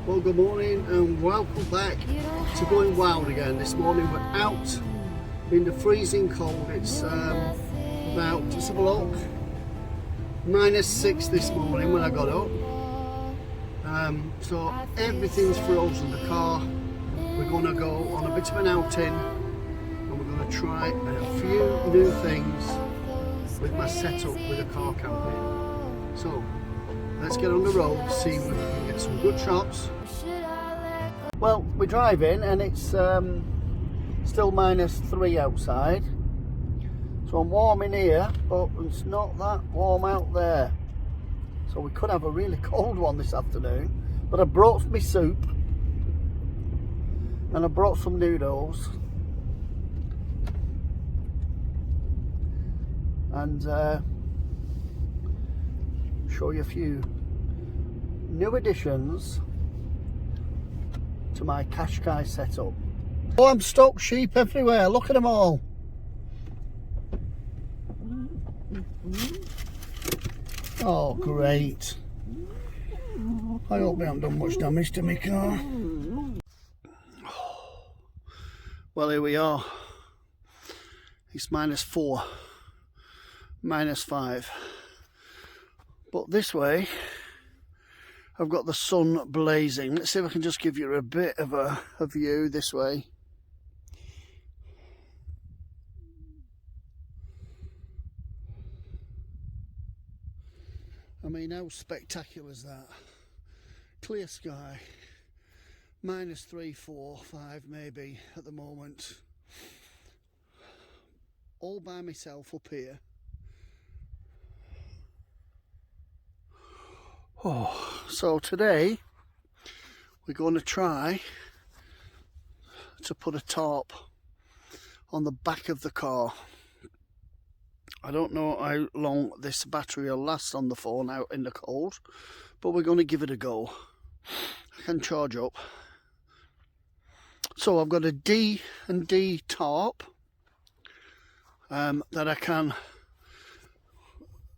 Well, good morning and welcome back to Going Wild again. This morning we're out in the freezing cold. It's about, let's have a look, -6 this morning when I got up. So everything's frozen. The car, we're going to go on a bit of an outing and we're going to try a few new things with my setup with a car camping. So let's get on the road, see if we can get some good shots. Well, we're driving and it's still -3 outside. So I'm warm in here, but it's not that warm out there. So we could have a really cold one this afternoon. But I brought me soup and I brought some noodles. And show you a few new additions to my Qashqai setup. Oh, I'm stoked sheep everywhere. Look at them all. Oh, great. I hope I haven't done much damage to my car. Well, here we are. It's -4, -5. But this way, I've got the sun blazing. Let's see if I can just give you a bit of a view this way. I mean, how spectacular is that? Clear sky, -3, 4, 5 maybe at the moment. All by myself up here. Oh, so today we're going to try to put a tarp on the back of the car. I don't know how long this battery will last on the phone out in the cold, but we're going to give it a go. I can charge up. So I've got a D&D tarp that I can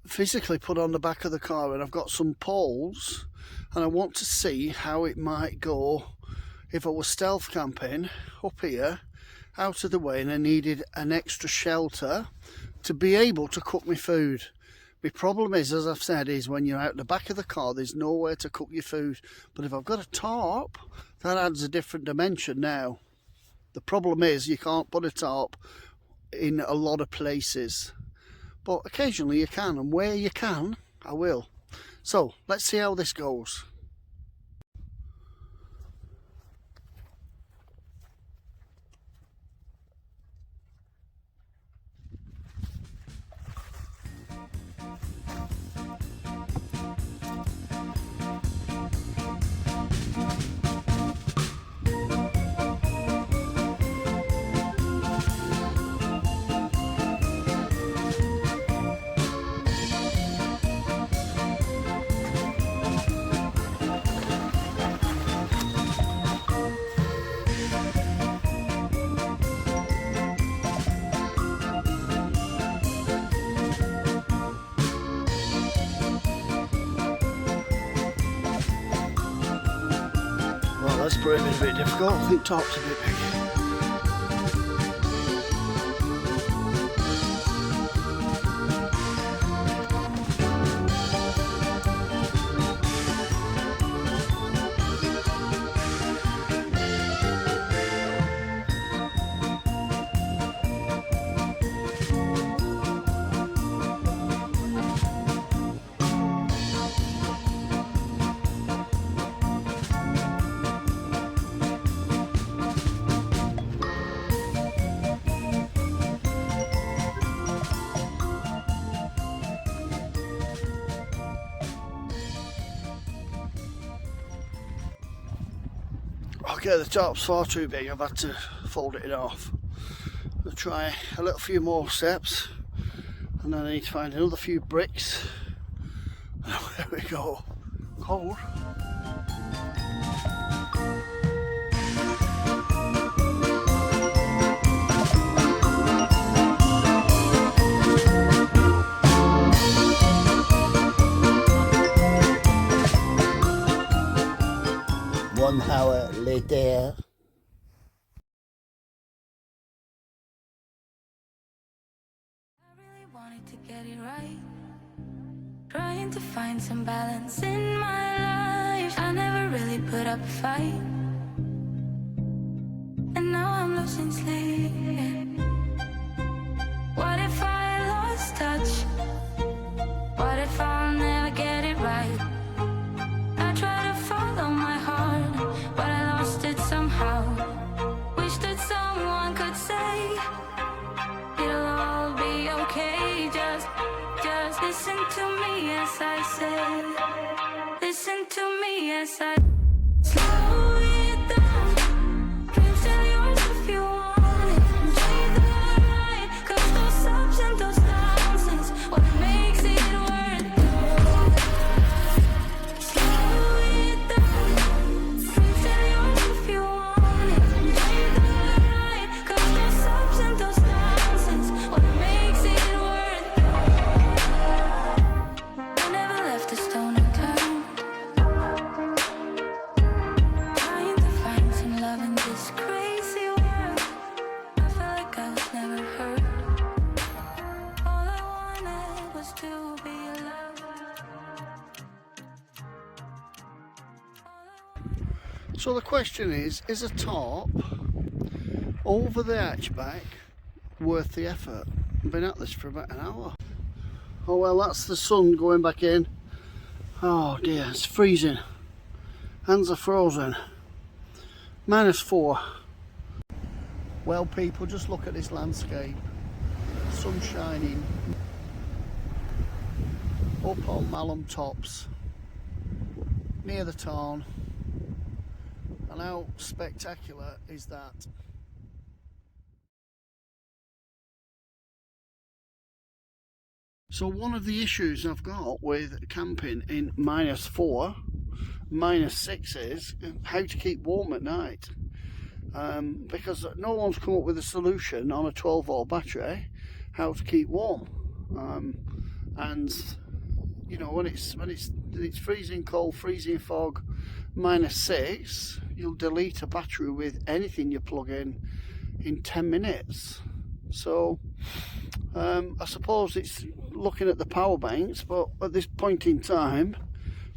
physically put on the back of the car, and I've got some poles and I want to see how it might go if I was stealth camping up here out of the way and I needed an extra shelter to be able to cook my food. My problem is, as I've said, is when you're out the back of the car there's nowhere to cook your food. But if I've got a tarp, that adds a different dimension now. The problem is you can't put a tarp in a lot of places, but occasionally you can, and where you can, I will. So let's see how this goes. That's proving a bit difficult. I think tarp's a bit big. Okay, the tarp's far too big. I've had to fold it in half. I'll try a little few more steps and then I need to find another few bricks. There we go. Cold. 1 hour later. To get it right, trying to find some balance in my life. I never really put up a fight, and now I'm losing sleep. What if I lost touch? What if I'll never get it right? I try to follow my heart, but I lost it somehow. Wish that someone could say it'll all be okay. Just listen to me as I say. Listen to me as I slow it down. Dreams are yours if you want it. Enjoy the ride, 'cause those ups and those downs is what makes it worth it. Slow it down. Dreams are yours if you want it. Enjoy the ride, 'cause those ups and those downs is what makes it worth it. I never left a stone unturned, trying to find some love in this crazy world. I felt like I was never heard. All I wanted was to be loved. So the question is a tarp over the hatchback worth the effort? I've been at this for about an hour. Oh well, that's the sun going back in. Oh dear, it's freezing. Hands are frozen. -4. Well people, just look at this landscape. Sun shining. Up on Malham Tops, near the town. And how spectacular is that? So one of the issues I've got with camping in -4, -6 is how to keep warm at night. Because no one's come up with a solution on a 12-volt battery how to keep warm. And you know, when it's freezing cold, freezing fog, -6, you'll delete a battery with anything you plug in 10 minutes. So I suppose it's looking at the power banks, but at this point in time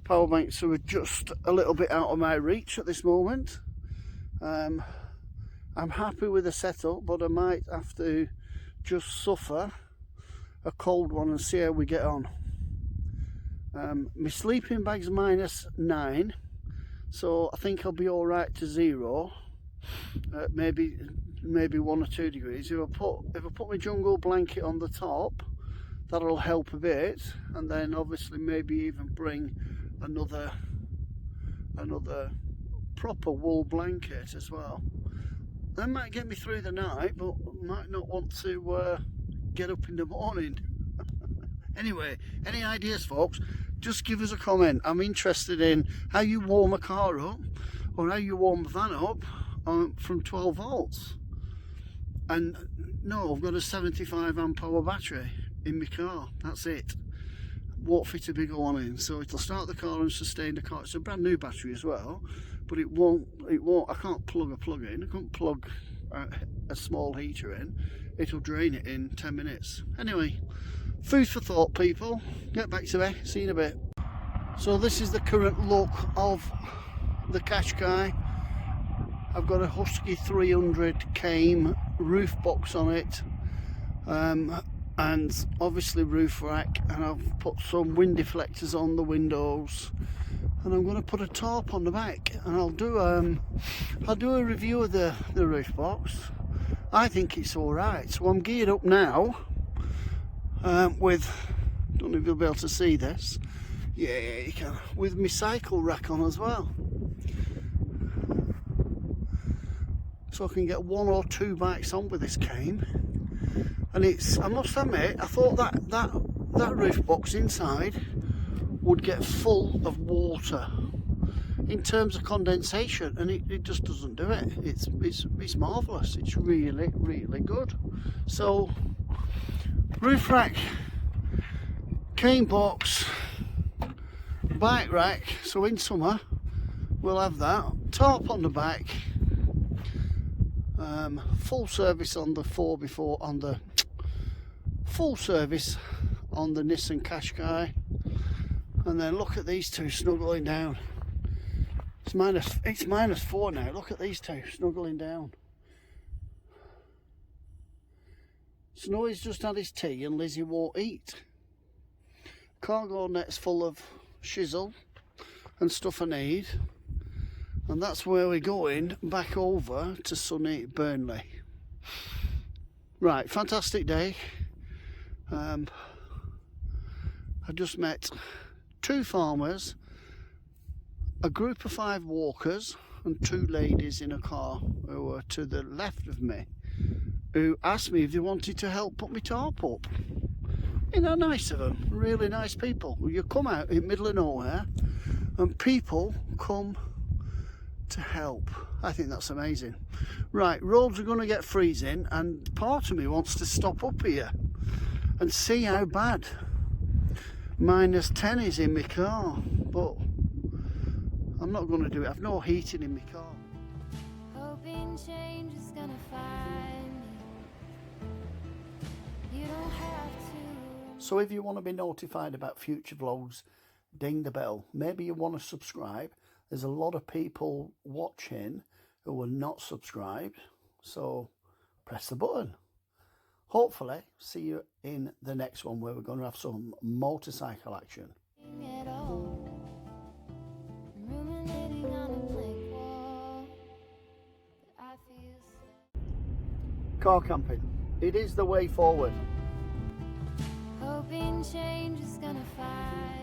power banks are just a little bit out of my reach at this moment. I'm happy with the setup, but I might have to just suffer a cold one and see how we get on. My sleeping bag's -9, so I think I'll be alright to 0, maybe 1 or 2 degrees. If I put my jungle blanket on the top, that'll help a bit, and then obviously maybe even bring another proper wool blanket as well. That might get me through the night, but might not want to get up in the morning. Anyway, any ideas folks, just give us a comment. I'm interested in how you warm a car up, or how you warm a van up from 12 volts. And no, I've got a 75 amp hour battery in my car, that's it. Won't fit a bigger one in, so it'll start the car and sustain the car. It's a brand new battery as well, but it won't, I can't plug a plug in, I can't plug a small heater in. It'll drain it in 10 minutes. Anyway, food for thought people, get back to me, see you in a bit. So this is the current look of the Qashqai. I've got a Husky 300 came roof box on it, and obviously roof rack, and I've put some wind deflectors on the windows, and I'm going to put a tarp on the back, and I'll do a review of the roof box. I think it's alright, so I'm geared up now with, don't know if you'll be able to see this, yeah you can, with my cycle rack on as well, so I can get 1 or 2 bikes on with this cane. And it's, I must admit, I thought that roof box inside would get full of water in terms of condensation, and it just doesn't do it. It's marvellous. It's really, really good. So roof rack, cane box, bike rack, so in summer we'll have that. Tarp on the back. Full service on the 4x4 on the full service on the Nissan Qashqai, and then look at these two snuggling down. It's -4 now. Look at these two snuggling down. Snowy's just had his tea and Lizzie won't eat. Cargo net's full of shizzle and stuff I need, and that's where we're going, back over to sunny Burnley. Right, fantastic day. I just met 2 farmers, a group of 5 walkers, and 2 ladies in a car who were to the left of me, who asked me if they wanted to help put my tarp up. You know, nice of them, really nice people. You come out in the middle of nowhere and people come to help. I think that's amazing. Right, roads are going to get freezing, and part of me wants to stop up here and see how bad -10 is in my car, but I'm not going to do it. I've no heating in my car. Hoping change is gonna find me. You don't have to. So if you want to be notified about future vlogs, ding the bell. Maybe you want to subscribe. There's a lot of people watching who are not subscribed, so press the button. Hopefully see you in the next one, where we're going to have some motorcycle action. At all. Ruminating on a blank wall. I feel so. Car camping, it is the way forward. Hoping change is gonna find